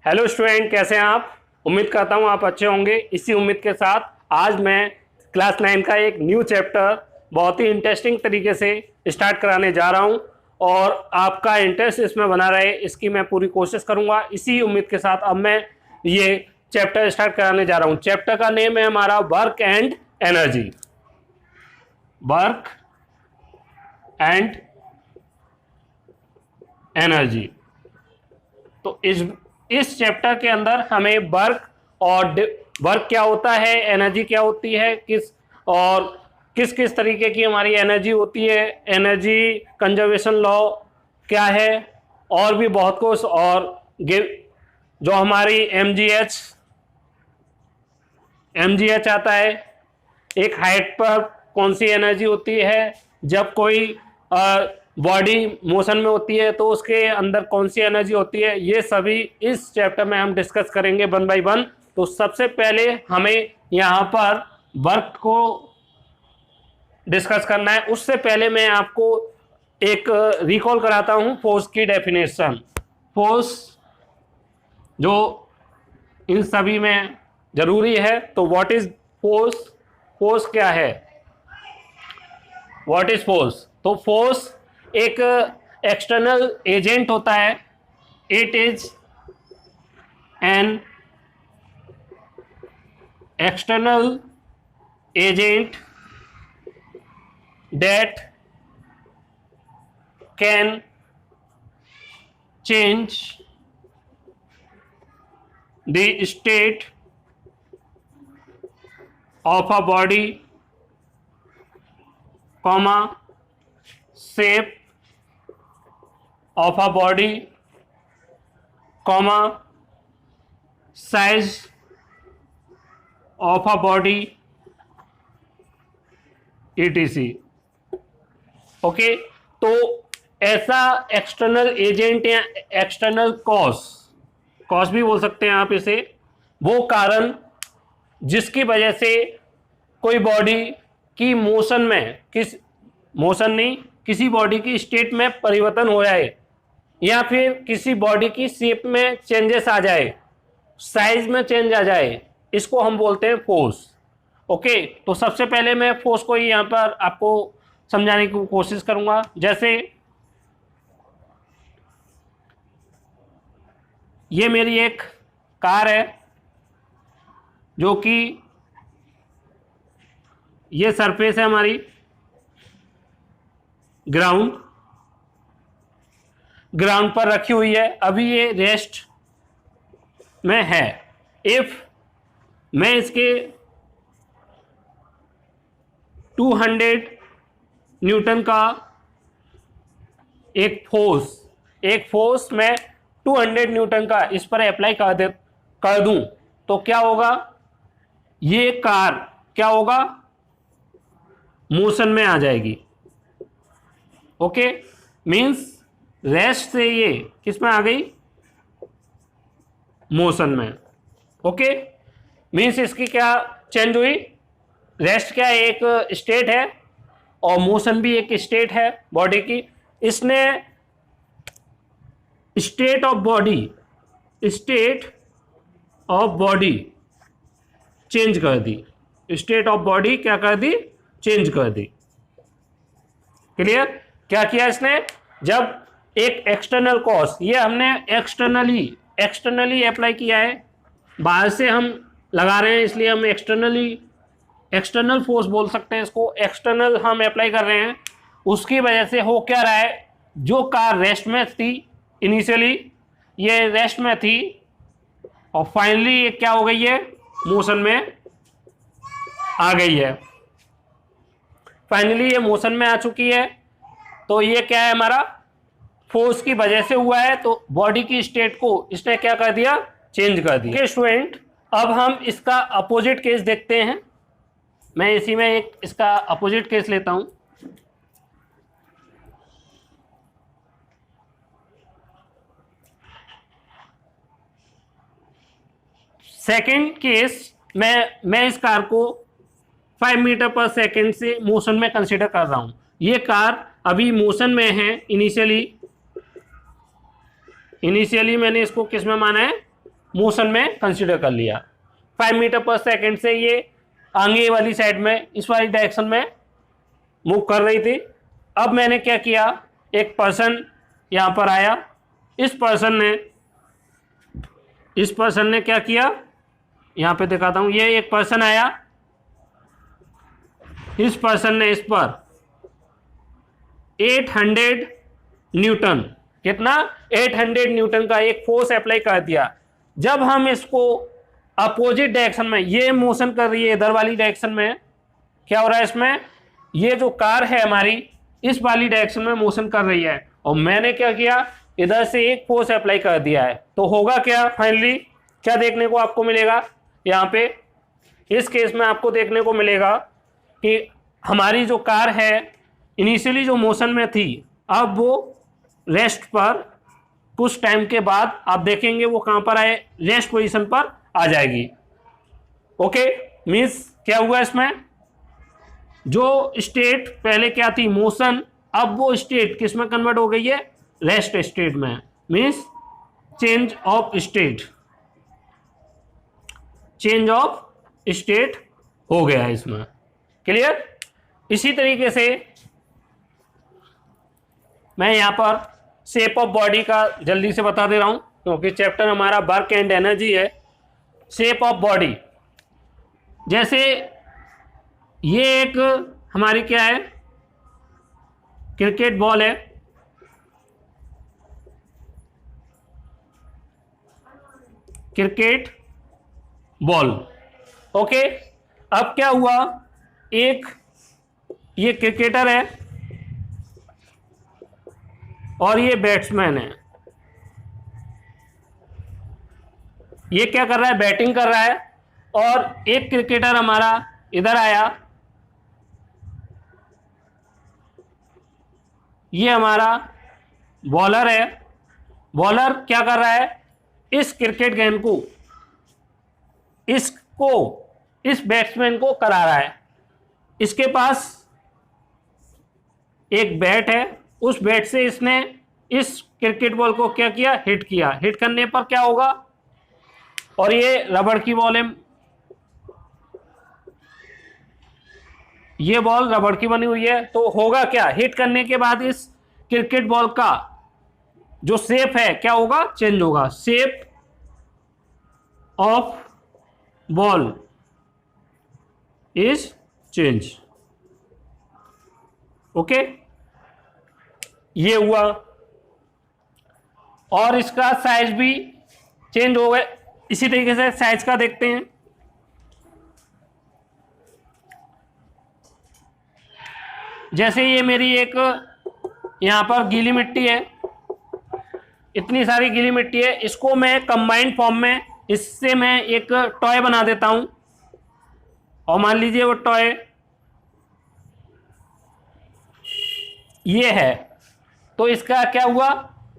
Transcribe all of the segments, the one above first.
Hello student, कैसे हैं आप। उम्मीद करता हूं आप अच्छे होंगे। इसी उम्मीद के साथ आज मैं क्लास 9 का एक न्यू चैप्टर बहुत ही इंटरेस्टिंग तरीके से स्टार्ट कराने जा रहा हूं और आपका इंटरेस्ट इसमें बना रहे इसकी मैं पूरी कोशिश करूंगा। इसी उम्मीद के साथ अब मैं ये चैप्टर स्टार्ट कराने जा रहा हूं। चैप्टर का नेम है हमारा work and energy. Work and energy. तो इस चैप्टर के अंदर हमें वर्क और वर्क क्या होता है, एनर्जी क्या होती है, किस किस तरीके की हमारी एनर्जी होती है, एनर्जी कंजर्वेशन लॉ क्या है, और भी बहुत कुछ। और जो हमारी एमजीएच आता है, एक हाइट पर कौन सी एनर्जी होती है, जब कोई बॉडी मोशन में होती है तो उसके अंदर कौन सी एनर्जी होती है, ये सभी इस चैप्टर में हम डिस्कस करेंगे वन बाय वन। तो सबसे पहले हमें यहाँ पर वर्क को डिस्कस करना है। उससे पहले मैं आपको एक रिकॉल कराता हूँ फोर्स की डेफिनेशन। फोर्स जो इन सभी में जरूरी है। तो व्हाट इज फोर्स, फोर्स क्या है, व्हाट इज फोर्स। तो फोर्स एक एक्सटर्नल एजेंट होता है। It is an external agent that can change the state of a body, comma, shape of a body, comma, size of a body, etc. Okay, तो ऐसा external agent या external cause भी बोल सकते हैं आप इसे, वो कारण जिसकी वजह से कोई बॉडी की किसी बॉडी की स्टेट में परिवर्तन हो जाए या फिर किसी बॉडी की शेप में चेंजेस आ जाए, साइज में चेंज आ जाए, इसको हम बोलते हैं फोर्स। ओके, तो सबसे पहले मैं फोर्स को यहाँ पर आपको समझाने की कोशिश करूंगा। जैसे ये मेरी एक कार है, जो कि ये सरफेस है हमारी ग्राउंड पर रखी हुई है। अभी ये रेस्ट में है। इफ मैं इसके 200 न्यूटन का एक फोर्स मैं 200 न्यूटन का इस पर अप्लाई कर दूं तो क्या होगा, ये कार क्या होगा, मोशन में आ जाएगी। ओके, मीन्स रेस्ट से ये किस में आ गई, मोशन में। ओके, मीन्स इसकी क्या चेंज हुई, रेस्ट क्या एक स्टेट है और मोशन भी एक स्टेट है बॉडी की। इसने स्टेट ऑफ बॉडी चेंज कर दी, स्टेट ऑफ बॉडी क्या कर दी, चेंज कर दी। क्लियर, क्या किया इसने, जब एक एक्सटर्नल कॉज, ये हमने एक्सटर्नली अप्लाई किया है, बाहर से हम लगा रहे हैं इसलिए हम एक्सटर्नल फोर्स बोल सकते हैं इसको, एक्सटर्नल हम अप्लाई कर रहे हैं। उसकी वजह से हो क्या रहा है, जो कार रेस्ट में थी, इनिशियली ये रेस्ट में थी और फाइनली ये क्या हो गई है, मोशन में आ गई है। फाइनली ये मोशन में आ चुकी है। तो ये क्या है, हमारा फोर्स की वजह से हुआ है। तो बॉडी की स्टेट को इसने क्या कर दिया, चेंज कर दिया। स्टूडेंट, अब हम इसका अपोजिट केस देखते हैं। मैं इसी में एक इसका अपोजिट केस लेता हूं। सेकंड केस मैं इस कार को 5 मीटर पर सेकंड से मोशन में कंसीडर कर रहा हूं। ये कार अभी मोशन में है। इनिशियली मैंने इसको किस में माना है, मोशन में कंसिडर कर लिया। 5 मीटर पर सेकेंड से ये आगे वाली साइड में इस वाली डायरेक्शन में मूव कर रही थी। अब मैंने क्या किया, एक पर्सन यहाँ पर आया, इस पर्सन ने क्या किया, यहाँ पे दिखाता हूँ, ये एक पर्सन आया, इस पर्सन ने इस पर 800 न्यूटन, कितना, 800 न्यूटन का एक फोर्स अप्लाई कर दिया। जब हम इसको अपोजिट डायरेक्शन में, ये मोशन कर रही है इधर वाली डायरेक्शन में, क्या हो रहा है इसमें, ये जो कार है हमारी इस वाली डायरेक्शन में मोशन कर रही है, और मैंने क्या किया, इधर से एक फोर्स अप्लाई कर दिया है। तो होगा क्या, फाइनली क्या देखने को आपको मिलेगा, यहाँ पे इस केस में आपको देखने को मिलेगा कि हमारी जो कार है इनिशियली जो मोशन में थी, अब वो रेस्ट पर कुछ टाइम के बाद आप देखेंगे वो कहां पर आए, रेस्ट पोजीशन पर आ जाएगी। ओके, मीन्स क्या हुआ इसमें, जो स्टेट पहले क्या थी, मोशन, अब वो स्टेट किस में कन्वर्ट हो गई है, रेस्ट स्टेट में, means change of state, change of state हो गया है इसमें। क्लियर। इसी तरीके से मैं यहां पर शेप ऑफ बॉडी का जल्दी से बता दे रहा हूं, क्योंकि चैप्टर हमारा वर्क एंड एनर्जी है। शेप ऑफ बॉडी, जैसे ये एक हमारी क्या है, क्रिकेट बॉल है, क्रिकेट बॉल। ओके, अब क्या हुआ, एक ये क्रिकेटर है और ये बैट्समैन है, ये क्या कर रहा है, बैटिंग कर रहा है, और एक क्रिकेटर हमारा इधर आया, ये हमारा बॉलर है, बॉलर क्या कर रहा है, इस क्रिकेट गेंद को इस बैट्समैन को करा रहा है। इसके पास एक बैट है, उस बैट से इसने इस क्रिकेट बॉल को क्या किया, हिट किया, हिट करने पर क्या होगा, और ये रबड़ की बॉल है, ये बॉल रबड़ की बनी हुई है, तो होगा क्या, हिट करने के बाद इस क्रिकेट बॉल का जो शेप है क्या होगा, चेंज होगा, shape of ball is change. Okay, ये हुआ, और इसका साइज भी चेंज हो गया। इसी तरीके से साइज का देखते हैं, जैसे ये मेरी एक यहां पर गीली मिट्टी है, इतनी सारी गीली मिट्टी है, इसको मैं कंबाइंड फॉर्म में, इससे मैं एक टॉय बना देता हूं, और मान लीजिए वो टॉय ये है, तो इसका क्या हुआ,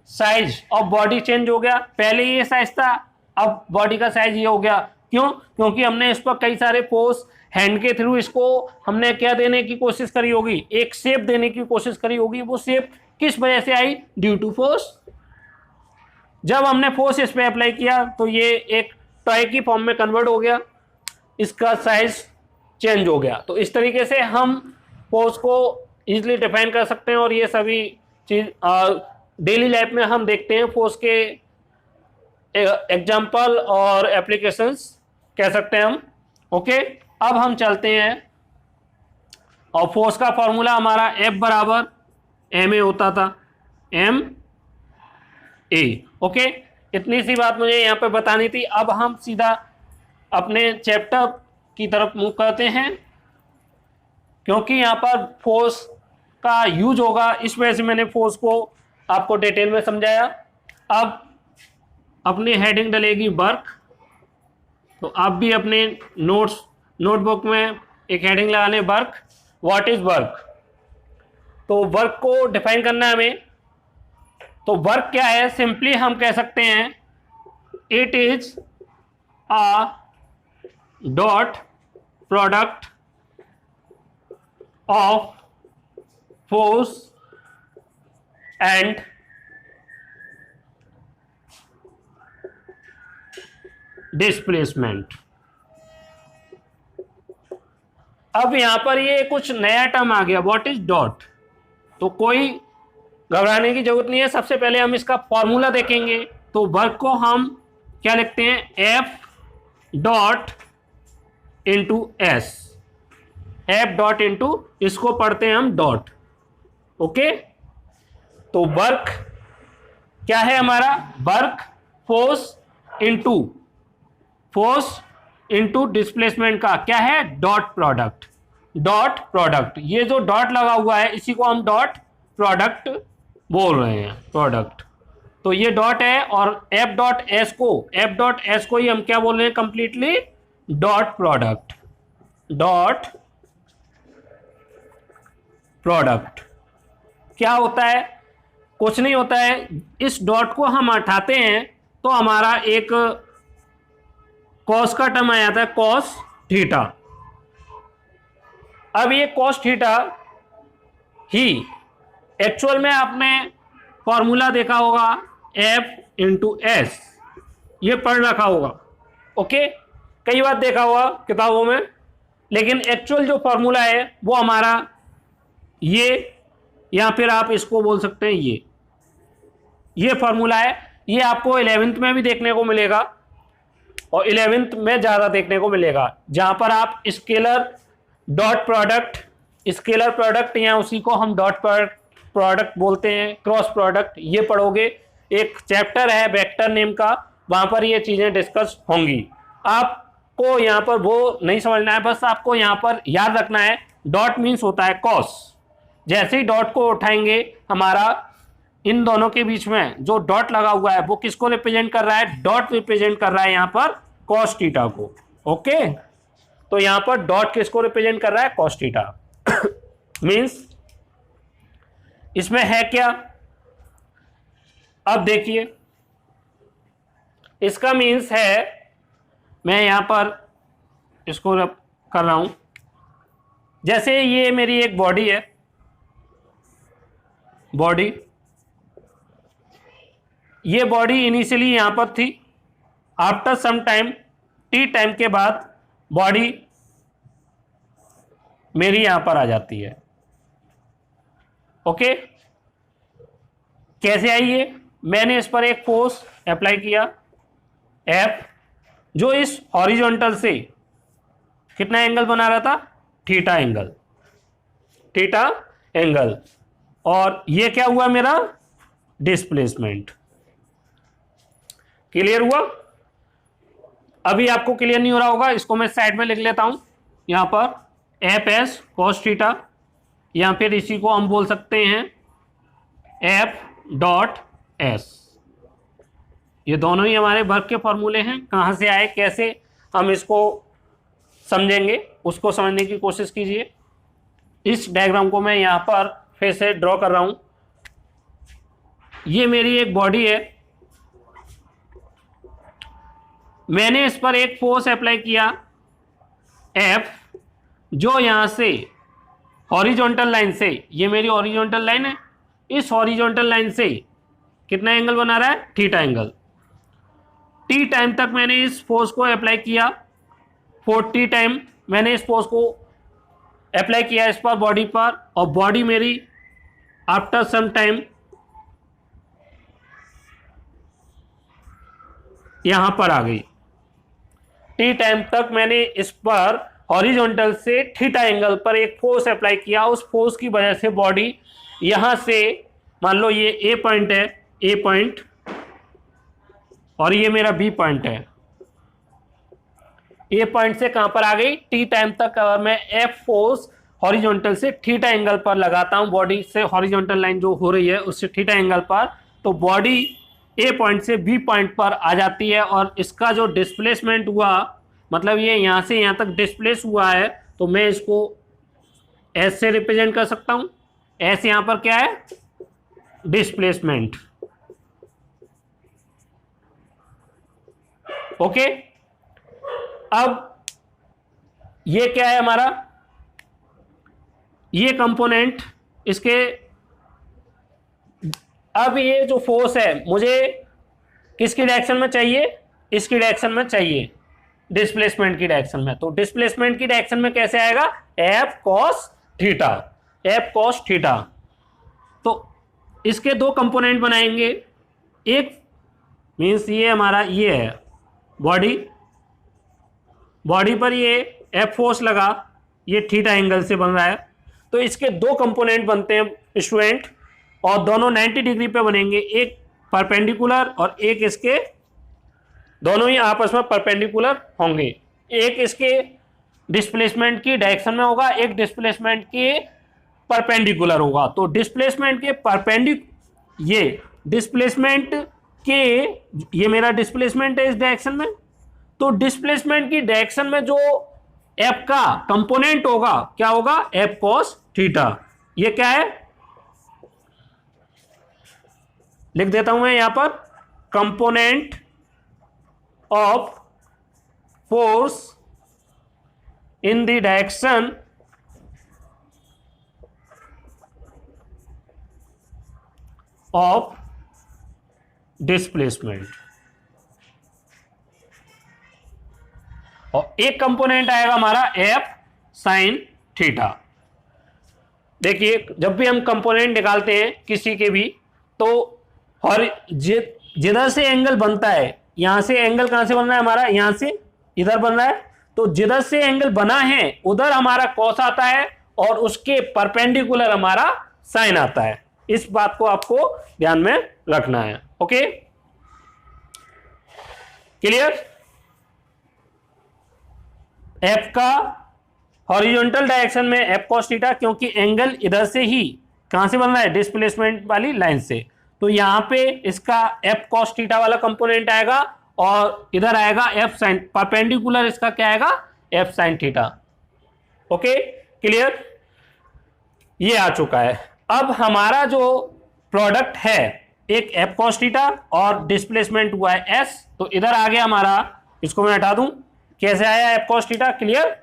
साइज ऑफ बॉडी चेंज हो गया। पहले ये साइज था, अब बॉडी का साइज ये हो गया। क्यों, क्योंकि हमने इस पर कई सारे फोर्स हैंड के थ्रू इसको हमने क्या देने की कोशिश करी होगी, एक शेप देने की कोशिश करी होगी। वो शेप किस वजह से आई, ड्यू टू फोर्स। जब हमने फोर्स इस पर अप्लाई किया तो ये एक टॉय की फॉर्म में कन्वर्ट हो गया, इसका साइज चेंज हो गया। तो इस तरीके से हम फोर्स को इजीली डिफाइन कर सकते हैं, और ये सभी चीज डेली लाइफ में हम देखते हैं, फोर्स के एग्जाम्पल और एप्लीकेशंस कह सकते हैं हम। ओके, अब हम चलते हैं, और फोर्स का फॉर्मूला हमारा F बराबर ma होता था, ma। ओके, इतनी सी बात मुझे यहाँ पे बतानी थी। अब हम सीधा अपने चैप्टर की तरफ मूव करते हैं, क्योंकि यहाँ पर फोर्स का यूज होगा, इस वजह से मैंने फोर्स को आपको डिटेल में समझाया। अब अपनी हेडिंग डलेगी वर्क, तो आप भी अपने नोटबुक में एक हेडिंग लगाने, वर्क, व्हाट इज वर्क। तो वर्क को डिफाइन करना है हमें। तो वर्क क्या है, सिंपली हम कह सकते हैं it is a dot product of force and displacement. अब यहां पर ये कुछ नया टर्म आ गया, व्हाट इज डॉट। तो कोई घबराने की जरूरत नहीं है, सबसे पहले हम इसका फॉर्मूला देखेंगे। तो वर्क को हम क्या लिखते हैं, F dot into S, F dot into, इसको पढ़ते हैं हम डॉट। ओके, तो वर्क क्या है हमारा, वर्क फोर्स इंटू डिस्प्लेसमेंट का क्या है, डॉट प्रोडक्ट। डॉट प्रोडक्ट, ये जो डॉट लगा हुआ है इसी को हम डॉट प्रोडक्ट बोल रहे हैं, प्रोडक्ट। तो ये डॉट है, और एफ डॉट एस को ही हम क्या बोल रहे हैं, completely dot product. Dot product क्या होता है, कुछ नहीं होता है, इस डॉट को हम हटाते हैं तो हमारा एक कॉस का टर्म आ जाता है, कॉस थीटा। अब ये कॉस थीटा ही एक्चुअल में आपने फॉर्मूला देखा होगा, एफ इंटू एस, ये पढ़ रखा होगा। ओके, कई बार देखा होगा किताबों में, लेकिन एक्चुअल जो फॉर्मूला है वो हमारा ये, या फिर आप इसको बोल सकते हैं ये फॉर्मूला है। ये आपको 11th में भी देखने को मिलेगा, और 11th में ज़्यादा देखने को मिलेगा, जहाँ पर आप स्केलर डॉट प्रोडक्ट या उसी को हम डॉट प्रोडक्ट बोलते हैं, क्रॉस प्रोडक्ट, ये पढ़ोगे। एक चैप्टर है वेक्टर नेम का, वहाँ पर ये चीज़ें डिस्कस होंगी। आपको यहाँ पर वो नहीं समझना है, बस आपको यहाँ पर याद रखना है डॉट मीन्स होता है कॉस। जैसे ही डॉट को उठाएंगे, हमारा इन दोनों के बीच में जो डॉट लगा हुआ है वो किसको रिप्रेजेंट कर रहा है, डॉट रिप्रेजेंट कर रहा है यहाँ पर कॉस थीटा को। ओके, तो यहाँ पर डॉट किसको रिप्रेजेंट कर रहा है, कॉस थीटा। मीन्स इसमें है क्या, अब देखिए इसका मीन्स है, मैं यहां पर इसको कर रहा हूं, जैसे ये मेरी एक बॉडी है, बॉडी, ये बॉडी इनिशियली यहां पर थी, after some time, T time के बाद बॉडी मेरी यहां पर आ जाती है। ओके, कैसे आई है, मैंने इस पर एक फोर्स अप्लाई किया एफ, जो इस हॉरिजॉन्टल से कितना एंगल बना रहा था, थीटा एंगल, और ये क्या हुआ मेरा, डिस्प्लेसमेंट। क्लियर हुआ, अभी आपको क्लियर नहीं हो रहा होगा, इसको मैं साइड में लिख लेता हूं, यहां पर एफ एस कॉस थीटा, या फिर इसी को हम बोल सकते हैं एफ डॉट एस। ये दोनों ही हमारे वर्क के फॉर्मूले हैं, कहाँ से आए, कैसे हम इसको समझेंगे, उसको समझने की कोशिश कीजिए। इस डायग्राम को मैं यहाँ पर फिर से ड्रॉ कर रहा हूँ। ये मेरी एक बॉडी है, मैंने इस पर एक फोर्स अप्लाई किया एफ, जो यहाँ से हॉरिजॉन्टल लाइन से, ये मेरी हॉरिजॉन्टल लाइन है, इस हॉरिजॉन्टल लाइन से कितना एंगल बना रहा है, थीटा एंगल। टी टाइम तक मैंने इस फोर्स को अप्लाई किया, 40 टाइम मैंने इस फोर्स को अप्लाई किया इस पर, बॉडी पर, और बॉडी मेरी आफ्टर सम टाइम यहां पर आ गई। टी टाइम तक मैंने इस पर हॉरिजॉन्टल से थीटा एंगल पर एक फोर्स अप्लाई किया, उस फोर्स की वजह से बॉडी यहां से, मान लो ये ए पॉइंट है, ए पॉइंट, और ये मेरा बी पॉइंट है, ए पॉइंट से कहां पर आ गई, टी टाइम तक। अगर मैं एफ फोर्स हॉरिजॉन्टल से थीटा एंगल पर लगाता हूं, बॉडी से हॉरिजॉन्टल लाइन जो हो रही है उससे थीटा एंगल पर, तो बॉडी ए पॉइंट से बी पॉइंट पर आ जाती है, और इसका जो डिस्प्लेसमेंट हुआ, मतलब ये यहां से यहां तक डिस्प्लेस हुआ है, तो मैं इसको एस से रिप्रेजेंट कर सकता हूं। एस यहां पर क्या है, डिस्प्लेसमेंट। ओके, अब ये क्या है हमारा, ये कंपोनेंट, इसके, अब ये जो फोर्स है मुझे किसकी डायरेक्शन में चाहिए, इसकी डायरेक्शन में चाहिए, डिस्प्लेसमेंट की डायरेक्शन में। तो डिस्प्लेसमेंट की डायरेक्शन में कैसे आएगा, F cos theta, F cos theta. तो इसके दो कंपोनेंट बनाएंगे, एक मीन्स ये हमारा ये है बॉडी, बॉडी पर ये एफ फोर्स लगा, ये थीटा एंगल से बन रहा है। तो इसके दो कंपोनेंट बनते हैं स्टूडेंट, और दोनों 90 डिग्री पे बनेंगे, एक परपेंडिकुलर और एक इसके, दोनों ही आपस में परपेंडिकुलर होंगे। एक इसके डिस्प्लेसमेंट की डायरेक्शन में होगा, एक डिस्प्लेसमेंट के परपेंडिकुलर होगा। तो डिस्प्लेसमेंट के ये डिस्प्लेसमेंट के, ये मेरा डिस्प्लेसमेंट है इस डायरेक्शन में, तो डिस्प्लेसमेंट की डायरेक्शन में जो एफ का कंपोनेंट होगा क्या होगा, एफ कॉस थीटा। ये क्या है, लिख देता हूं मैं यहां पर, component of force in the direction of displacement, और एक कंपोनेंट आएगा हमारा एफ साइन थीटा। देखिए जब भी हम कंपोनेंट निकालते हैं किसी के भी, तो और जिधर से एंगल बनता है, यहां से एंगल कहां से बन रहा है हमारा, यहां से इधर बन रहा है, तो जिधर से एंगल बना है उधर हमारा कॉस आता है और उसके परपेंडिकुलर हमारा साइन आता है। इस बात को आपको ध्यान में रखना है। Okay, clear. एफ का हॉरिजॉन्टल डायरेक्शन में एफ कॉस थीटा, क्योंकि एंगल इधर से ही कहां से बन रहा है, डिस्प्लेसमेंट वाली लाइन से, तो यहां पे इसका एफ कॉस थीटा वाला कंपोनेंट आएगा और इधर आएगा एफ साइन, परपेंडिकुलर इसका क्या आएगा, F sine theta. Okay, clear. ये आ चुका है। अब हमारा जो प्रोडक्ट है, एक एफ कॉस थीटा और डिस्प्लेसमेंट हुआ है एस, तो इधर आ गया हमारा, इसको मैं हटा दूं, कैसे आया एफ कॉस थीटा, क्लियर।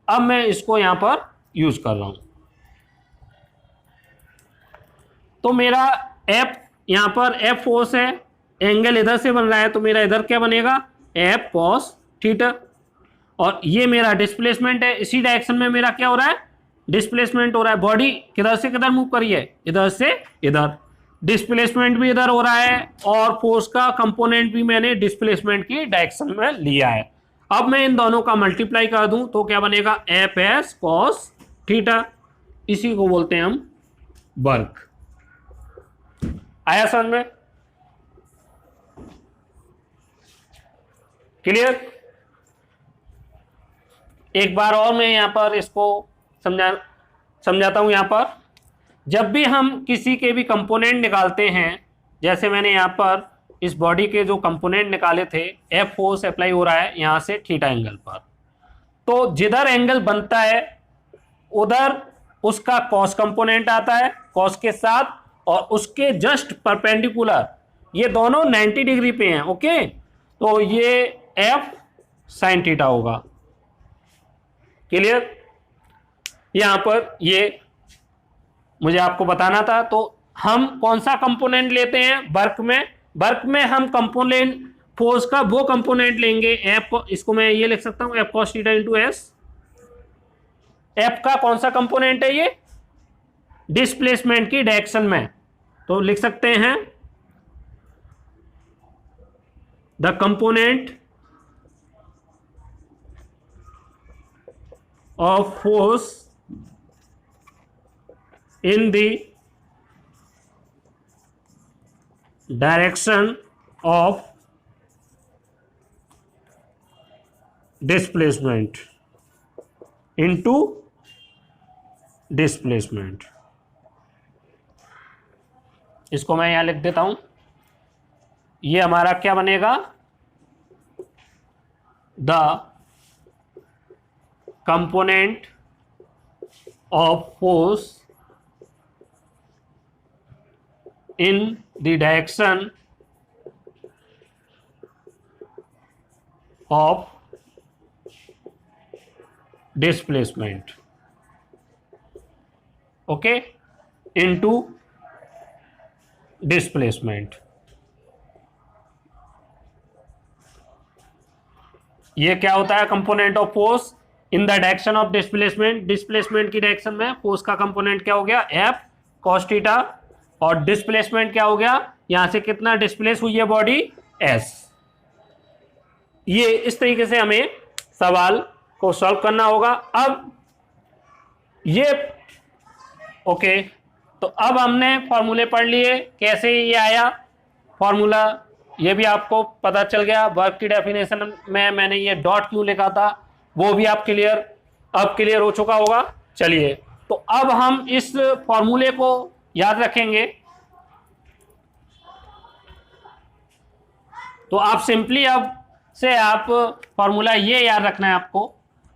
अब मैं इसको यहां पर यूज कर रहा हूं, तो मेरा एफ, यहां पर एफ फोर्स है, एंगल इधर से बन रहा है, तो मेरा इधर क्या बनेगा, एफ कॉस थीटा, और ये मेरा डिस्प्लेसमेंट है, इसी डायरेक्शन में मेरा क्या हो रहा है, डिस्प्लेसमेंट हो रहा है। बॉडी किधर से किधर मूव करी है, इधर से इधर, डिस्प्लेसमेंट भी इधर हो रहा है और फोर्स का कंपोनेंट भी मैंने डिस्प्लेसमेंट की डायरेक्शन में लिया है। अब मैं इन दोनों का मल्टीप्लाई कर दूं तो क्या बनेगा, एफ एस कॉस थीटा, इसी को बोलते हैं हम वर्क। आया समझ में, क्लियर। एक बार और मैं यहां पर इसको समझाता हूं। यहां पर जब भी हम किसी के भी कंपोनेंट निकालते हैं, जैसे मैंने यहां पर इस बॉडी के जो कंपोनेंट निकाले थे, एफ फोर्स अप्लाई हो रहा है यहां से थीटा एंगल पर, तो जिधर एंगल बनता है उधर उसका कॉस कंपोनेंट आता है कॉस के साथ, और उसके जस्ट परपेंडिकुलर ये दोनों 90 डिग्री पे हैं। ओके, तो ये एफ साइन थीटा होगा, क्लियर। यहां पर ये मुझे आपको बताना था। तो हम कौन सा कंपोनेंट लेते हैं वर्क में, वर्क में हम कंपोनेंट फोर्स का वो कंपोनेंट लेंगे एफ, इसको मैं ये लिख सकता हूं F cos theta into S. F का कौन सा कंपोनेंट है, ये डिस्प्लेसमेंट की डायरेक्शन में, तो लिख सकते हैं the component of force in the direction of displacement into displacement। इसको मैं यहां लिख देता हूं, ये हमारा क्या बनेगा, the component of force in the direction of displacement, okay, into displacement। ये क्या होता है, component of force in the direction of displacement, displacement की डायरेक्शन में फोर्स का कंपोनेंट क्या हो गया, एफ कॉस थीटा, और डिस्प्लेसमेंट क्या हो गया, यहां से कितना डिस्प्लेस हुई है बॉडी, एस। ये इस तरीके से हमें सवाल को सॉल्व करना होगा। अब ये ओके, तो अब हमने फॉर्मूले पढ़ लिए, कैसे ये आया फॉर्मूला, ये भी आपको पता चल गया। वर्क की डेफिनेशन में मैंने ये डॉट क्यों लिखा था वो भी आप अब क्लियर हो चुका होगा। चलिए, तो अब हम इस फॉर्मूले को याद रखेंगे। तो आप सिंपली अब से आप फॉर्मूला ये याद रखना है आपको।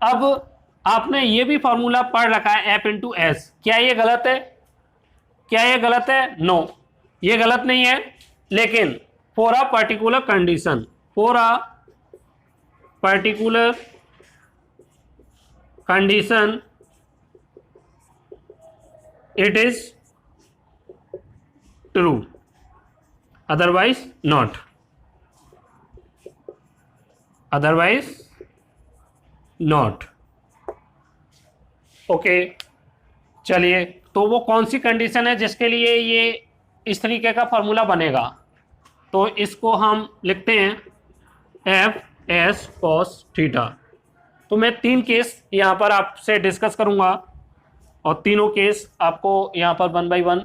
अब आपने ये भी फॉर्मूला पढ़ रखा है एफ इंटू एस, क्या ये गलत है, क्या ये गलत है, नो ये गलत नहीं है, लेकिन for a particular condition, for a particular condition it is true, otherwise not, otherwise not. Okay, चलिए, तो वो कौन सी कंडीशन है जिसके लिए ये इस तरीके का फॉर्मूला बनेगा, तो इसको हम लिखते हैं एफ एस कॉस थीटा। तो मैं 3 केस यहाँ पर आपसे डिस्कस करूँगा और तीनों केस आपको यहाँ पर 1 बाय 1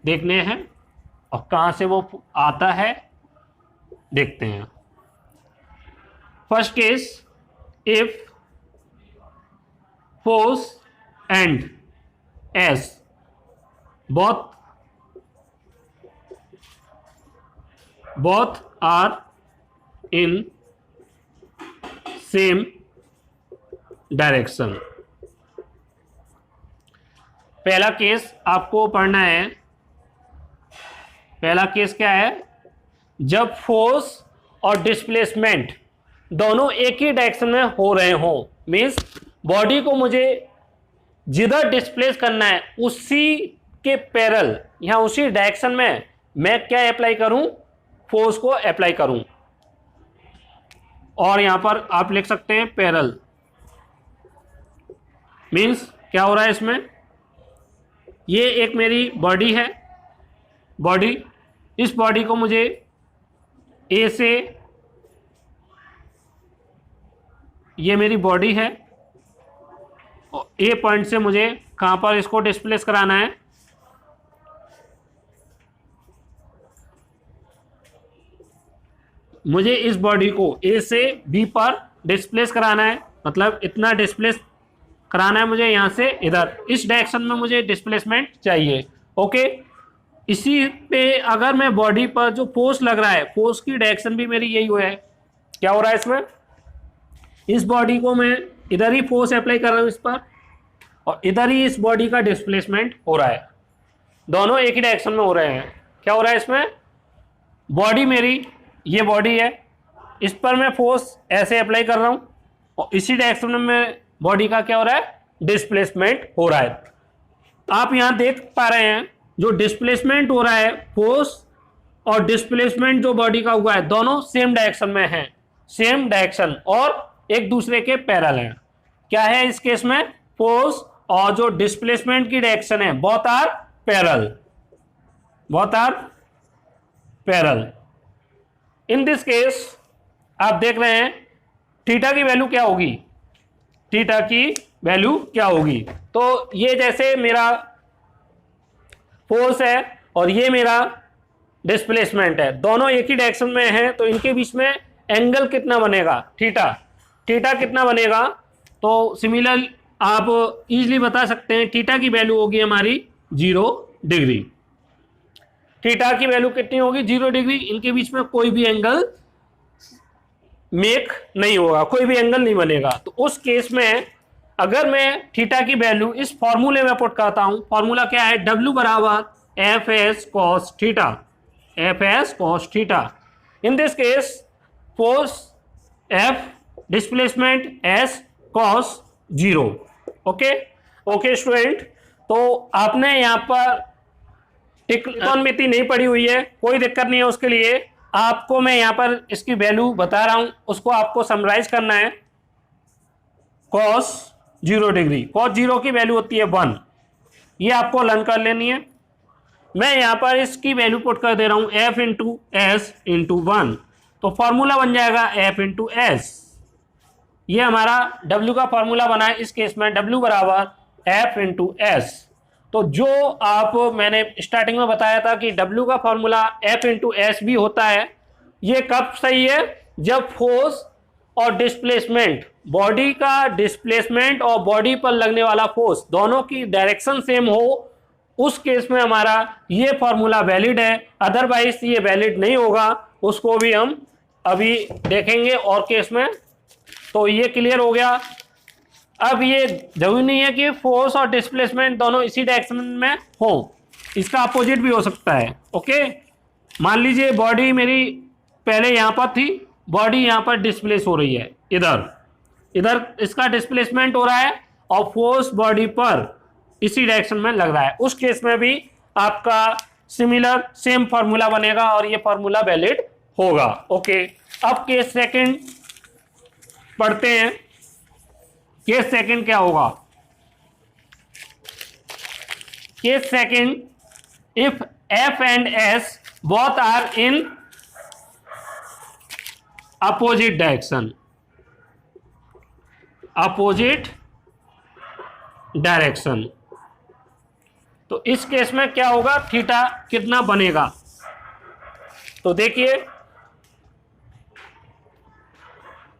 देखने हैं और कहाँ से वो आता है देखते हैं। First case, if force and S both are in same direction। पहला केस आपको पढ़ना है, पहला केस क्या है, जब फोर्स और डिस्प्लेसमेंट दोनों एक ही डायरेक्शन में हो रहे हो, मीन्स बॉडी को मुझे जिधर डिस्प्लेस करना है उसी के पैरेलल या उसी डायरेक्शन में मैं क्या अप्लाई करूं, फोर्स को अप्लाई करूं। और यहां पर आप लिख सकते हैं पैरेलल, मीन्स क्या हो रहा है इसमें, ये एक मेरी बॉडी है, बॉडी, इस बॉडी को मुझे ए से, ये मेरी बॉडी है, और ए पॉइंट से मुझे कहां पर इसको डिस्प्लेस कराना है, मुझे इस बॉडी को ए से बी पर डिस्प्लेस कराना है, मतलब इतना डिस्प्लेस कराना है मुझे यहाँ से इधर, इस डायरेक्शन में मुझे डिस्प्लेसमेंट चाहिए। ओके, इसी पे अगर मैं बॉडी पर जो फोर्स लग रहा है, फोर्स की डायरेक्शन भी मेरी यही हुआ है, क्या हो रहा है इसमें, इस बॉडी को मैं इधर ही फोर्स अप्लाई कर रहा हूँ इस पर, और इधर ही इस बॉडी का डिस्प्लेसमेंट हो रहा है, दोनों एक ही डायरेक्शन में हो रहे हैं। क्या हो रहा है इसमें, बॉडी मेरी ये बॉडी है, इस पर मैं फोर्स ऐसे अप्लाई कर रहा हूँ और इसी डायरेक्शन में बॉडी का क्या हो रहा है, डिस्प्लेसमेंट हो रहा है। आप यहाँ देख पा रहे हैं जो डिस्प्लेसमेंट हो रहा है, फोर्स और डिस्प्लेसमेंट जो बॉडी का हुआ है, दोनों सेम डायरेक्शन में है, सेम डायरेक्शन और एक दूसरे के पैरेलल हैं। क्या है इस केस में, फोर्स और जो डिस्प्लेसमेंट की डायरेक्शन है, both are parallel, both are parallel. In this case आप देख रहे हैं थीटा की वैल्यू क्या होगी, थीटा की वैल्यू क्या होगी, तो ये जैसे मेरा फोर्स है और ये मेरा डिस्प्लेसमेंट है, दोनों एक ही डायरेक्शन में है, तो इनके बीच में एंगल कितना बनेगा, थीटा, थीटा कितना बनेगा, तो सिमिलर आप इजीली बता सकते हैं, थीटा की वैल्यू होगी हमारी 0 डिग्री, थीटा की वैल्यू कितनी होगी, 0 डिग्री, इनके बीच में कोई भी एंगल मेक नहीं होगा, कोई भी एंगल नहीं बनेगा। तो उस केस में अगर मैं थीटा की वैल्यू इस फॉर्मूले में पुट करता हूं, फॉर्मूला क्या है, W बराबर F S cos theta, F S cos theta. In this case force F, displacement S, cos 0। Okay, okay student, तो आपने यहाँ पर त्रिकोणमिति नहीं पढ़ी हुई है, कोई दिक्कत नहीं है उसके लिए, आपको मैं यहाँ पर इसकी वैल्यू बता रहा हूँ, उसको आपको समराइज करना है। cos 0 डिग्री, cos 0 की वैल्यू होती है 1, ये आपको लर्न कर लेनी है। मैं यहाँ पर इसकी वैल्यू पुट कर दे रहा हूँ f इंटू एस इंटू 1, तो फॉर्मूला बन जाएगा f इंटू एस। ये हमारा W का फॉर्मूला बना है, इस केस में W बराबर f इंटू एस। तो जो आप मैंने स्टार्टिंग में बताया था कि W का फॉर्मूला F इंटू एस भी होता है, ये कब सही है? जब फोर्स और डिस्प्लेसमेंट, बॉडी का डिस्प्लेसमेंट और बॉडी पर लगने वाला फोर्स दोनों की डायरेक्शन सेम हो, उस केस में हमारा ये फॉर्मूला वैलिड है। अदरवाइज ये वैलिड नहीं होगा, उसको भी हम अभी देखेंगे और केस में। तो ये क्लियर हो गया। अब ये जरूरी नहीं है कि फोर्स और डिस्प्लेसमेंट दोनों इसी डायरेक्शन में हो, इसका अपोजिट भी हो सकता है। ओके, मान लीजिए बॉडी मेरी पहले यहाँ पर थी, बॉडी यहाँ पर डिस्प्लेस हो रही है, इधर इसका डिस्प्लेसमेंट हो रहा है और फोर्स बॉडी पर इसी डायरेक्शन में लग रहा है, उस केस में भी आपका सिमिलर सेम फार्मूला बनेगा और ये फार्मूला वैलिड होगा। ओके, अब केस सेकंड पढ़ते हैं। केस सेकंड क्या होगा? Case second, if F and S both are in opposite direction, opposite direction, तो इस केस में क्या होगा? थीटा कितना बनेगा? तो देखिए,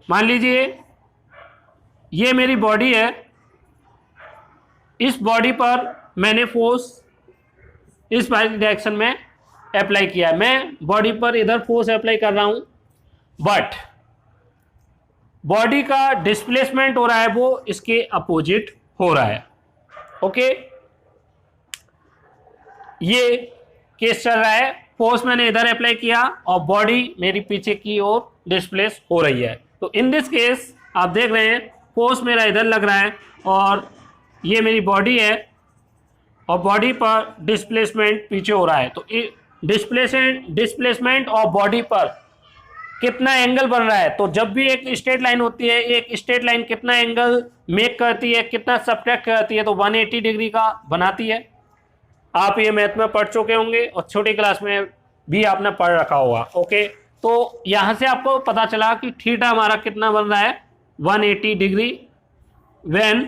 मान लीजिए ये मेरी बॉडी है, इस बॉडी पर मैंने फोर्स इस डायरेक्शन में अप्लाई किया है, मैं बॉडी पर इधर फोर्स अप्लाई कर रहा हूं, बट बॉडी का डिस्प्लेसमेंट हो रहा है वो इसके अपोजिट हो रहा है। ओके, ये केस चल रहा है, फोर्स मैंने इधर अप्लाई किया और बॉडी मेरी पीछे की ओर डिस्प्लेस हो रही है। तो इन दिस केस आप देख रहे हैं फोर्स मेरा इधर लग रहा है और ये मेरी बॉडी है और बॉडी पर डिस्प्लेसमेंट पीछे हो रहा है। तो डिस्प्लेसमेंट और बॉडी पर कितना एंगल बन रहा है? तो जब भी एक स्ट्रेट लाइन होती है, एक स्ट्रेट लाइन कितना एंगल मेक करती है, कितना सब्ट्रैक्ट करती है? तो 180 डिग्री का बनाती है। आप ये मैथ में पढ़ चुके होंगे और छोटी क्लास में भी आपने पढ़ रखा होगा। ओके, तो यहाँ से आपको पता चला कि थीटा हमारा कितना बन रहा है? 180 degree when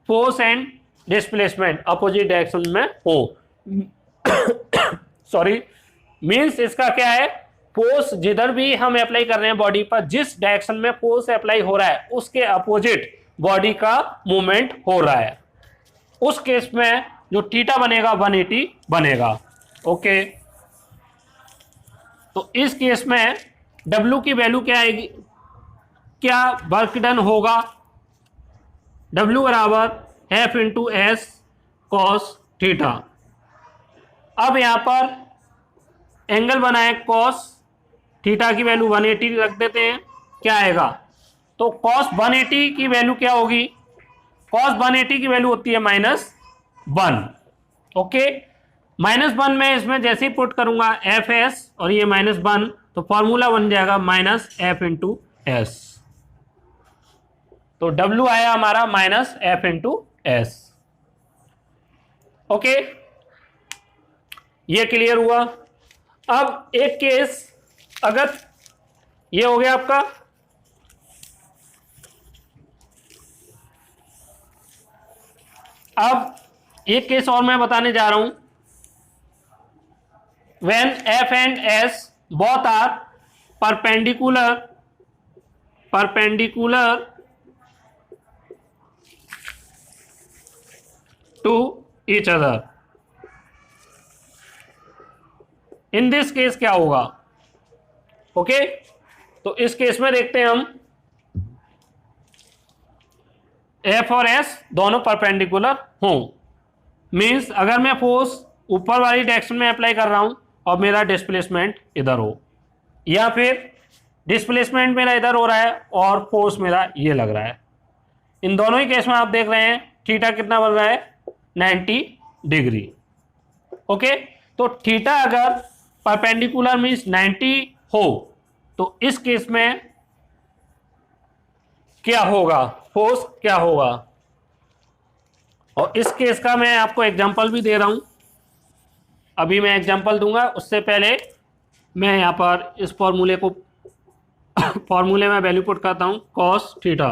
force and displacement opposite direction में हो। सॉरी, मीन्स इसका क्या है? फोर्स जिधर भी हम अप्लाई कर रहे हैं बॉडी पर, जिस डायरेक्शन में फोर्स अप्लाई हो रहा है उसके अपोजिट बॉडी का मूवमेंट हो रहा है, उस केस में जो थीटा बनेगा 180 बनेगा। ओके, तो इस केस में W की वैल्यू क्या आएगी? क्या वर्क डन होगा? W बराबर F into S cos theta. अब यहां पर एंगल बना है कॉस, थीटा की वैल्यू 180 रख देते हैं, क्या आएगा? तो कॉस 180 की वैल्यू क्या होगी? कॉस 180 की वैल्यू होती है -1। ओके, -1 में इसमें जैसे ही पुट करूंगा Fs और ये -1, तो फॉर्मूला बन जाएगा -F इंटू एस। तो W आया हमारा -F इंटू एस। ओके, ये क्लियर हुआ। अब एक केस, अगर ये हो गया आपका, अब एक केस और मैं बताने जा रहा हूं। When F and S both are perpendicular to each other, in this case क्या होगा? ओके, तो इस केस में देखते हैं हम, F और S दोनों परपेंडिकुलर हों, मीन्स अगर मैं फोर्स ऊपर वाली डायरेक्शन में अप्लाई कर रहा हूं और मेरा डिस्प्लेसमेंट इधर हो, या फिर डिस्प्लेसमेंट मेरा इधर हो रहा है और फोर्स मेरा ये लग रहा है, इन दोनों ही केस में आप देख रहे हैं थीटा कितना बन रहा है? 90 डिग्री। ओके, तो थीटा अगर परपेंडिकुलर मीन्स 90 हो तो इस केस में क्या होगा, फोर्स क्या होगा। और इस केस का मैं आपको एग्जांपल भी दे रहा हूं, अभी मैं एग्जांपल दूंगा, उससे पहले मैं यहां पर इस फॉर्मूले को फॉर्मूले में वैल्यू पुट करता हूं, cos theta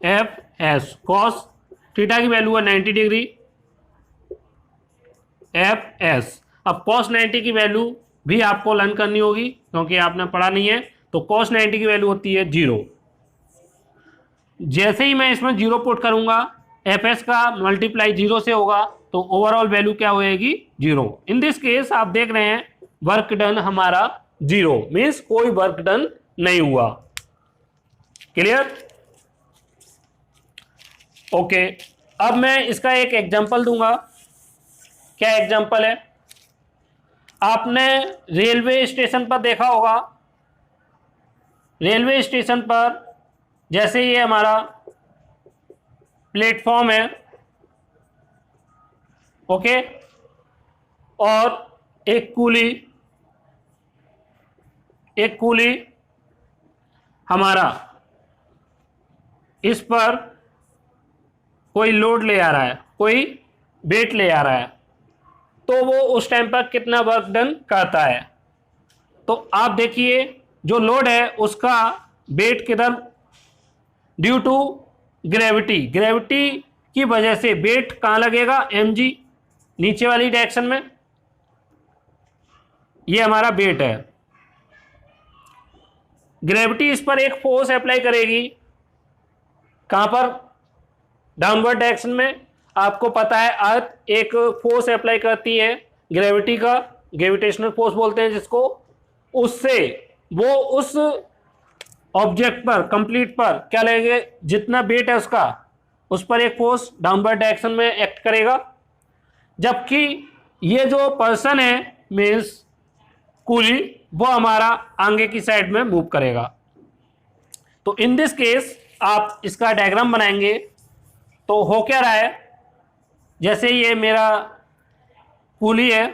F S. Cos theta की वैल्यू है 90 डिग्री, एफ एस। अब कॉस 90 की वैल्यू भी आपको लर्न करनी होगी क्योंकि आपने पढ़ा नहीं है। तो कॉस 90 की वैल्यू होती है 0। जैसे ही मैं इसमें 0 पुट करूंगा, एफ एस का मल्टीप्लाई 0 से होगा, तो ओवरऑल वैल्यू क्या होएगी, 0। इन दिस केस आप देख रहे हैं वर्क डन हमारा 0, मीन्स कोई वर्क डन नहीं हुआ। क्लियर? ओके, अब मैं इसका एक एग्जांपल दूंगा। क्या एग्जांपल है? आपने रेलवे स्टेशन पर देखा होगा, रेलवे स्टेशन पर जैसे ये हमारा प्लेटफॉर्म है, ओके, और एक कूली हमारा इस पर कोई लोड ले आ रहा है, कोई वेट ले आ रहा है, तो वो उस टाइम पर कितना वर्क डन करता है। तो आप देखिए जो लोड है उसका वेट किधर, ड्यू टू ग्रेविटी, ग्रेविटी की वजह से वेट कहाँ लगेगा, mg, नीचे वाली डायरेक्शन में। ये हमारा वेट है, ग्रेविटी इस पर एक फोर्स अप्लाई करेगी, कहां पर, डाउनवर्ड डायरेक्शन में। आपको पता है अर्थ एक फोर्स अप्लाई करती है ग्रेविटी का, ग्रेविटेशनल फोर्स बोलते हैं जिसको, उससे वो उस ऑब्जेक्ट पर, कंप्लीट पर क्या लगेगा, जितना वेट है उसका, उस पर एक फोर्स डाउनवर्ड डायरेक्शन में एक्ट करेगा। जबकि ये जो पर्सन है मीन्स कूली, वो हमारा आगे की साइड में मूव करेगा। तो इन दिस केस आप इसका डायग्राम बनाएंगे तो हो क्या रहा है, जैसे ये मेरा कूली है,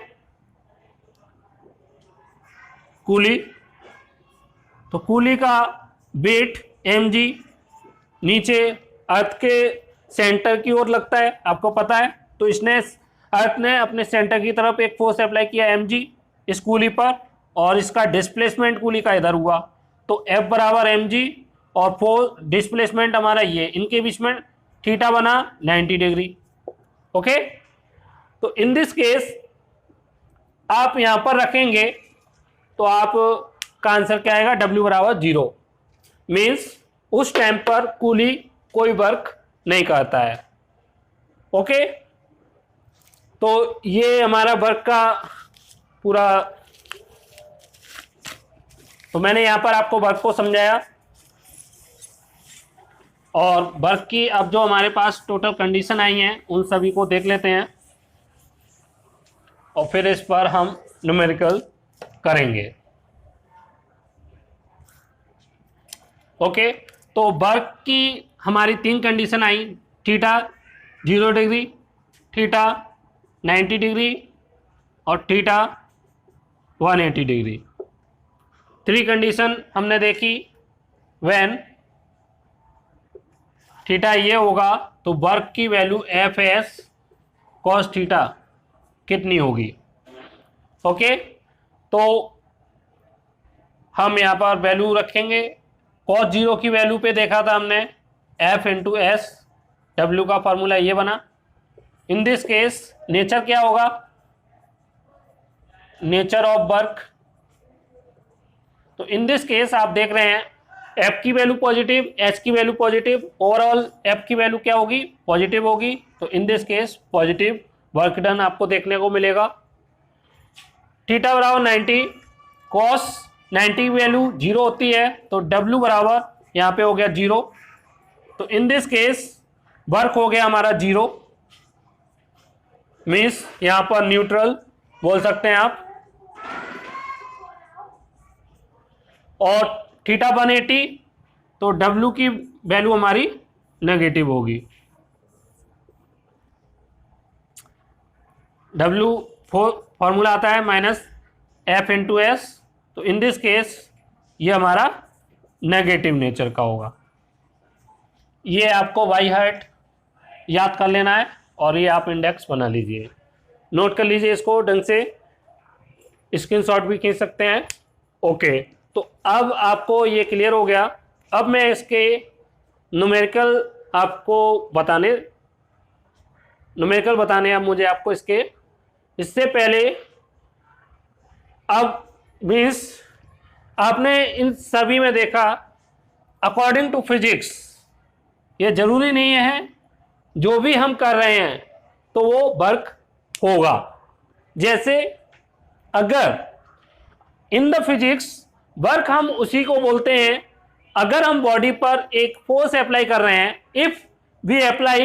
कूली, तो कूली का वेट mg नीचे अर्थ के सेंटर की ओर लगता है, आपको पता है। तो इसने, अर्थ ने अपने सेंटर की तरफ एक फोर्स अप्लाई किया mg इस कूली पर, और इसका डिस्प्लेसमेंट कूली का इधर हुआ। तो F बराबर mg और फोर्स डिस्प्लेसमेंट हमारा ये, इनके बीच में थीटा बना 90 डिग्री। ओके, तो इन दिस केस आप यहां पर रखेंगे तो आप का आंसर क्या आएगा, W बराबर 0, मीन्स उस टाइम पर कूली कोई वर्क नहीं करता है। ओके, तो ये हमारा वर्क का पूरा, तो मैंने यहां पर आपको वर्क को समझाया। और वर्क की अब जो हमारे पास टोटल कंडीशन आई हैं उन सभी को देख लेते हैं और फिर इस पर हम न्यूमेरिकल करेंगे। ओके, तो वर्क की हमारी 3 कंडीशन आई, थीटा 0 डिग्री, थीटा 90 डिग्री और थीटा 180 डिग्री। 3 कंडीशन हमने देखी। व्हेन थीटा ये होगा तो वर्क की value F S cos theta कितनी होगी। ओके, तो हम यहाँ पर वैल्यू रखेंगे। कॉस 0 की वैल्यू पे देखा था हमने एफ इंटू एस, डब्ल्यू का फॉर्मूला ये बना। इन दिस केस नेचर क्या होगा, नेचर ऑफ वर्क। तो इन दिस केस आप देख रहे हैं एफ की वैल्यू पॉजिटिव, एच की वैल्यू पॉजिटिव, ओवरऑल एफ की वैल्यू क्या होगी, पॉजिटिव होगी। तो in this case positive work done आपको देखने को मिलेगा। थीटा बराबर 90, कॉस 90 की वैल्यू 0 होती है तो डब्ल्यू बराबर यहाँ पे हो गया 0। तो इन दिस केस वर्क हो गया हमारा 0, मीन्स यहाँ पर न्यूट्रल बोल सकते हैं आप। और थीटा 180 तो W की वैल्यू हमारी नेगेटिव होगी। W फॉर्मूला आता है माइनस एफ इंटू एस तो इन दिस केस ये हमारा नेगेटिव नेचर का होगा। ये आपको वाई हर्ट याद कर लेना है और ये आप इंडेक्स बना लीजिए, नोट कर लीजिए इसको ढंग से, स्क्रीनशॉट भी खींच सकते हैं। ओके, तो अब आपको ये क्लियर हो गया। अब मैं इसके न्यूमेरिकल बताने अब मुझे आपको इससे पहले अब मीन्स आपने इन सभी में देखा अकॉर्डिंग टू फिजिक्स ये जरूरी नहीं है जो भी हम कर रहे हैं तो वो वर्क होगा। जैसे अगर इन द फिजिक्स वर्क हम उसी को बोलते हैं अगर हम बॉडी पर एक फोर्स अप्लाई कर रहे हैं, if we apply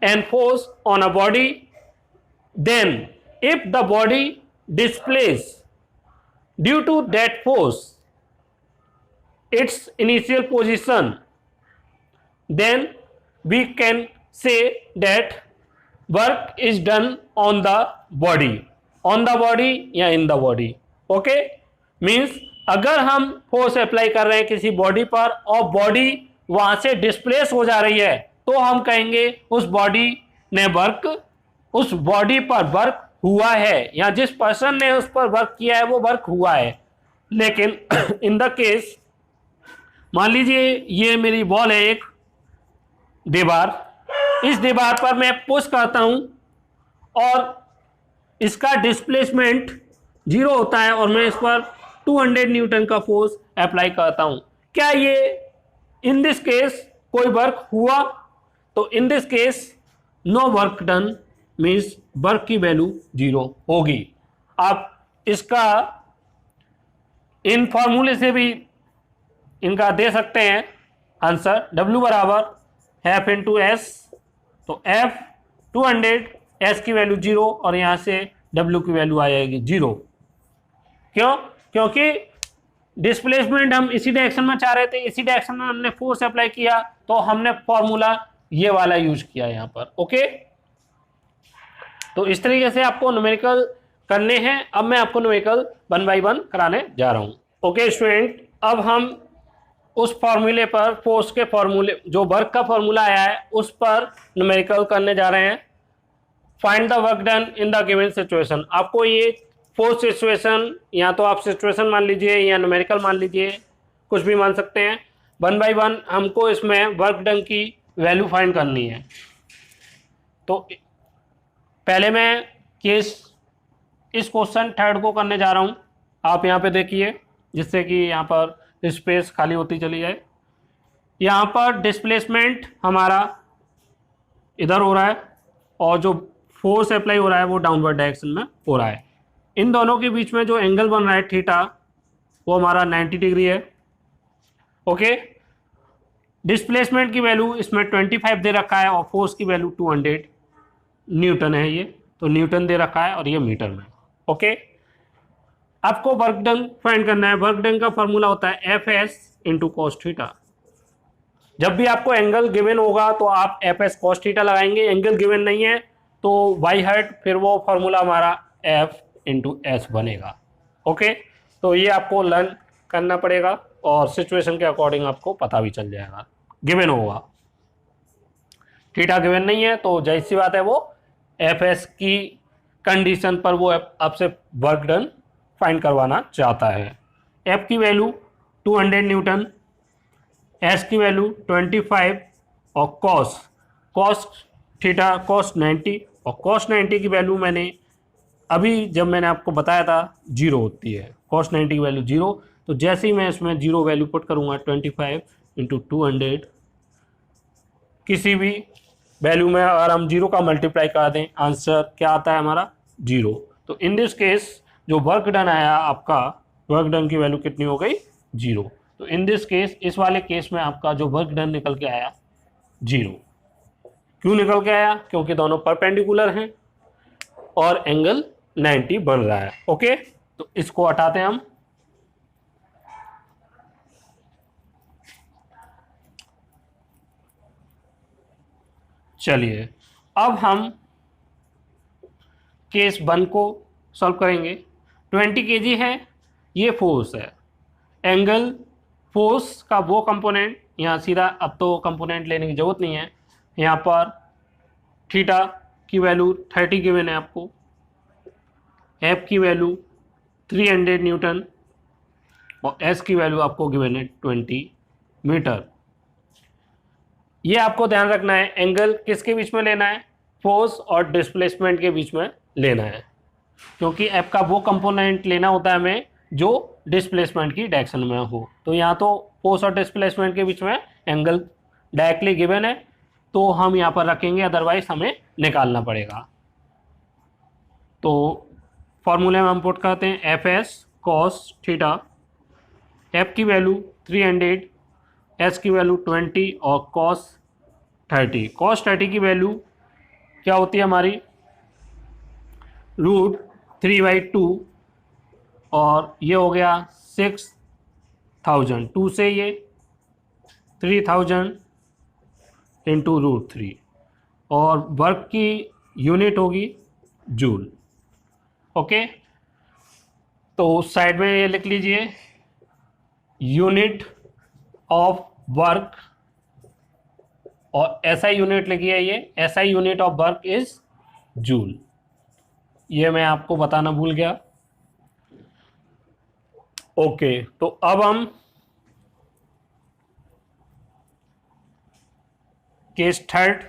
an force on a body then if the body displace due to that force its initial position, then we can say that work is done on the body या in the body। Okay, means अगर हम force apply कर रहे हैं किसी body पर और body वहां से डिस्प्लेस हो जा रही है तो हम कहेंगे उस बॉडी पर वर्क हुआ है या जिस पर्सन ने उस पर वर्क किया है वो वर्क हुआ है। लेकिन इन द केस मान लीजिए ये मेरी बॉल है एक दीवार, इस दीवार पर मैं पुश करता हूं और इसका डिस्प्लेसमेंट 0 होता है और मैं इस पर 200 न्यूटन का फोर्स अप्लाई करता हूं। क्या ये इन दिस केस कोई वर्क हुआ? तो in this case no work done means work की वैल्यू 0 होगी। आप इसका इन फॉर्मूले से भी इनका दे सकते हैं आंसर, W बराबर एफ इंटू एस, तो F 200, S की वैल्यू 0 और यहाँ से W की वैल्यू आ जाएगी 0। क्यों? क्योंकि डिस्प्लेसमेंट हम इसी डायरेक्शन में चाह रहे थे, इसी डायरेक्शन में हमने फोर्स अप्लाई किया तो हमने फॉर्मूला ये वाला यूज किया यहाँ पर। ओके, तो इस तरीके से आपको न्यूमेरिकल करने हैं। अब मैं आपको न्यूमेरिकल 1 बाय 1 कराने जा रहा हूँ। ओके स्टूडेंट, अब हम उस फॉर्मूले पर फोर्स के फॉर्मूले जो वर्क का फॉर्मूला आया है उस पर न्यूमेरिकल करने जा रहे हैं। Find the work done in the given situation. आपको ये फोर्स सिचुएशन या तो आप सिचुएशन मान लीजिए या न्यूमेरिकल मान लीजिए, कुछ भी मान सकते हैं। 1 बाय 1 हमको इसमें वर्क डन की वैल्यू फाइंड करनी है। तो पहले मैं इस क्वेश्चन थर्ड को करने जा रहा हूँ। आप यहाँ पे देखिए जिससे कि यहाँ पर स्पेस खाली होती चली जाए। यहाँ पर डिस्प्लेसमेंट हमारा इधर हो रहा है और जो फोर्स अप्लाई हो रहा है वो डाउनवर्ड डायरेक्शन में हो रहा है। इन दोनों के बीच में जो एंगल बन रहा है थीटा वो हमारा 90 डिग्री है। ओके, डिस्प्लेसमेंट की वैल्यू इसमें 25 दे रखा है और फोर्स की वैल्यू 200 न्यूटन है, ये तो न्यूटन दे रखा है और ये मीटर में। ओके, आपको वर्क डन फाइंड करना है। वर्क डन का फॉर्मूला होता है F S into cos theta. जब भी आपको एंगल गिवन होगा तो आप एफ एस कॉस थीटा लगाएंगे, एंगल गिवन नहीं है तो वाई हर्ट, फिर वो फॉर्मूला हमारा एफ इंटू एस बनेगा। ओके, तो ये आपको लर्न करना पड़ेगा और सिचुएशन के अकॉर्डिंग आपको पता भी चल जाएगा। गिवन होगा, थीटा गिवन नहीं है तो जाहिर सी बात है वो एफ एस की कंडीशन पर वो आपसे वर्क डन फाइंड करवाना चाहता है। एफ की वैल्यू 200 न्यूटन, एस की वैल्यू 25 और कॉस थीटा कॉस 90 और कॉस 90 की वैल्यू मैंने अभी जब मैंने आपको बताया था 0 होती है। कॉस 90 की वैल्यू 0, तो जैसे ही मैं इसमें 0 वैल्यू पुट करूँगा 25 इंटू 200 किसी भी वैल्यू में अगर हम 0 का मल्टीप्लाई कर दें आंसर क्या आता है हमारा 0। तो इन दिस केस जो वर्क डन आया आपका, वर्क डन की वैल्यू कितनी हो गई 0। तो इन दिस केस इस वाले केस में आपका जो वर्क डन निकल के आया 0। क्यों निकल के आया? क्योंकि दोनों परपेंडिकुलर हैं और एंगल 90 बन रहा है। ओके, तो इसको हटाते हैं हम। चलिए अब हम केस 1 को सॉल्व करेंगे। 20 kg है, ये फोर्स है। एंगल फोर्स का वो कंपोनेंट, यहाँ सीधा अब तो कंपोनेंट लेने की ज़रूरत नहीं है, यहाँ पर थीटा की वैल्यू 30 गिवन है आपको, एफ की वैल्यू 300 न्यूटन और एस की वैल्यू आपको गिवन है 20 मीटर। ये आपको ध्यान रखना है, एंगल किसके बीच में लेना है, फोर्स और डिस्प्लेसमेंट के बीच में लेना है, क्योंकि एफ का वो कंपोनेंट लेना होता है हमें जो डिस्प्लेसमेंट की डायरेक्शन में हो। तो यहाँ तो फोर्स और डिस्प्लेसमेंट के बीच में एंगल डायरेक्टली गिवन है, तो हम यहाँ पर रखेंगे, अदरवाइज हमें निकालना पड़ेगा। तो फॉर्मूले में हम पुट करते हैं F S cos theta, F की वैल्यू 300, एस की वैल्यू 20 और कॉस 30। कॉस 30 की वैल्यू क्या होती है हमारी, √3/2 और ये हो गया 6000, 2 से ये 3000 इंटू √3 और वर्क की यूनिट होगी जूल। ओके, तो साइड में ये लिख लीजिए, यूनिट ऑफ वर्क, और एसआई यूनिट लिखिए, ये SI unit of work is joule. ये मैं आपको बताना भूल गया। ओके, तो अब हम केस थर्ड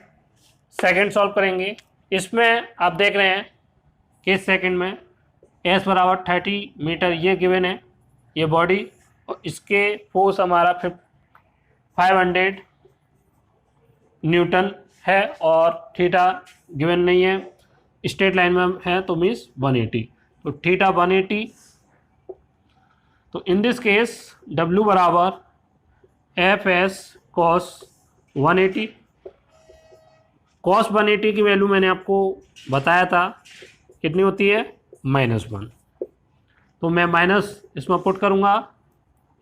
सेकंड सॉल्व करेंगे। इसमें आप देख रहे हैं केस सेकंड में एस बराबर 30 मीटर ये गिवन है, ये बॉडी, और इसके फोर्स हमारा 500 न्यूटन है और थीटा गिवन नहीं है, स्ट्रेट लाइन में है तो मीन्स 180, तो थीटा 180। तो इन दिस केस W बराबर एफ एस कॉस 180। कॉस 180 की वैल्यू मैंने आपको बताया था कितनी होती है, -1। तो मैं माइनस इसमें पुट करूँगा,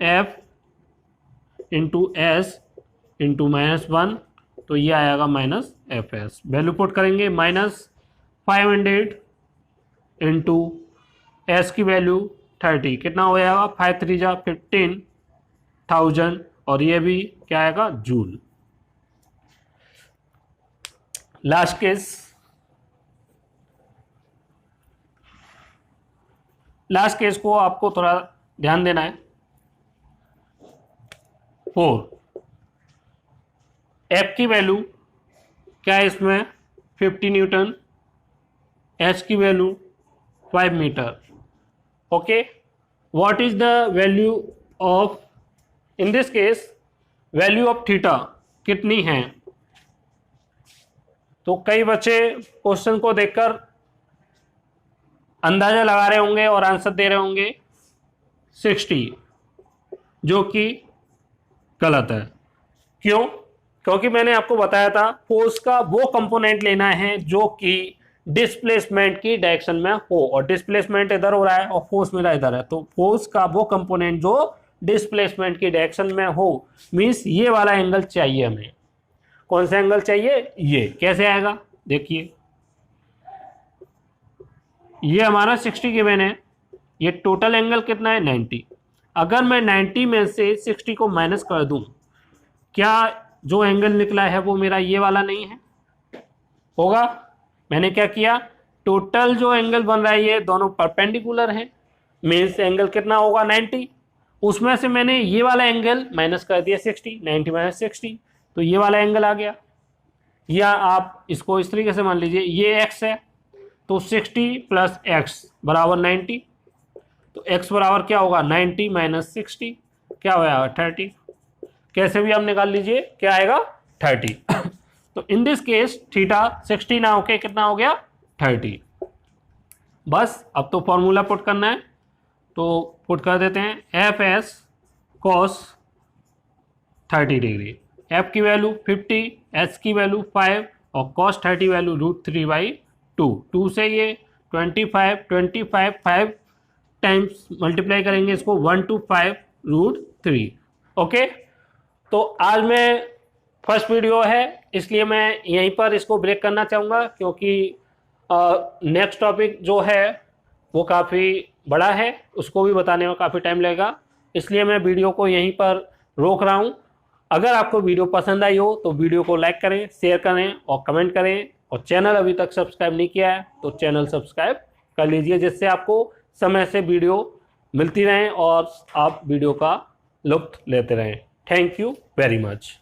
एफ इंटू एस इंटू -1, तो ये आएगा -FS। वैल्यू पुट करेंगे, -500 इंटू एस की वैल्यू 30, कितना हो जाएगा, 5 3 जा 15,000 और ये भी क्या आएगा, जूल। लास्ट केस को आपको थोड़ा ध्यान देना है। 4 एफ की वैल्यू क्या है इसमें, 50 न्यूटन, एस की value 5 metre. Okay, what is the value of, in this case value of theta कितनी है। तो कई बच्चे क्वेश्चन को देखकर अंदाजा लगा रहे होंगे और आंसर दे रहे होंगे 60, जो कि गलत है। क्यों, क्योंकि मैंने आपको बताया था फोर्स का वो कंपोनेंट लेना है जो कि डिस्प्लेसमेंट की डायरेक्शन में हो, और डिस्प्लेसमेंट इधर हो रहा है और फोर्स मेरा इधर है, तो फोर्स का वो कंपोनेंट जो डिस्प्लेसमेंट की डायरेक्शन में हो, मीन्स ये वाला एंगल चाहिए हमें। कौन सा एंगल चाहिए, ये कैसे आएगा, देखिए ये हमारा 60 गिवन है, ये टोटल एंगल कितना है 90। अगर मैं 90 में से 60 को माइनस कर दूं, क्या जो एंगल निकला है वो मेरा ये वाला नहीं है, होगा। मैंने क्या किया, टोटल जो एंगल बन रहा है ये दोनों परपेंडिकुलर हैं, मीन्स एंगल कितना होगा 90, उसमें से मैंने ये वाला एंगल माइनस कर दिया 60, 90 माइनस 60, तो ये वाला एंगल आ गया। या आप इसको इस तरीके से मान लीजिए, ये x है तो 60 प्लस एक्स बराबर 90, तो x बराबर क्या होगा 90 माइनस 60, क्या हो जाएगा 30। कैसे भी आप निकाल लीजिए, क्या आएगा 30। तो इन दिस केस थीटा 60 ना होके कितना हो गया 30। बस अब तो फॉर्मूला पुट करना है, तो पुट कर देते हैं, F S cos 30 degree, F की वैल्यू 50, एस की वैल्यू 5 और कॉस 30 वैल्यू √3/2। 2 से ये 25 5 टाइम्स मल्टीप्लाई करेंगे इसको, 1 to 5 √3। ओके, तो आज में फर्स्ट वीडियो है इसलिए मैं यहीं पर इसको ब्रेक करना चाहूँगा, क्योंकि नेक्स्ट टॉपिक जो है वो काफ़ी बड़ा है उसको भी बताने में काफ़ी टाइम लगेगा, इसलिए मैं वीडियो को यहीं पर रोक रहा हूँ। अगर आपको वीडियो पसंद आई हो तो वीडियो को लाइक करें, शेयर करें और कमेंट करें, और चैनल अभी तक सब्सक्राइब नहीं किया है तो चैनल सब्सक्राइब कर लीजिए, जिससे आपको समय से वीडियो मिलती रहें और आप वीडियो का लुत्फ लेते रहें। Thank you very much.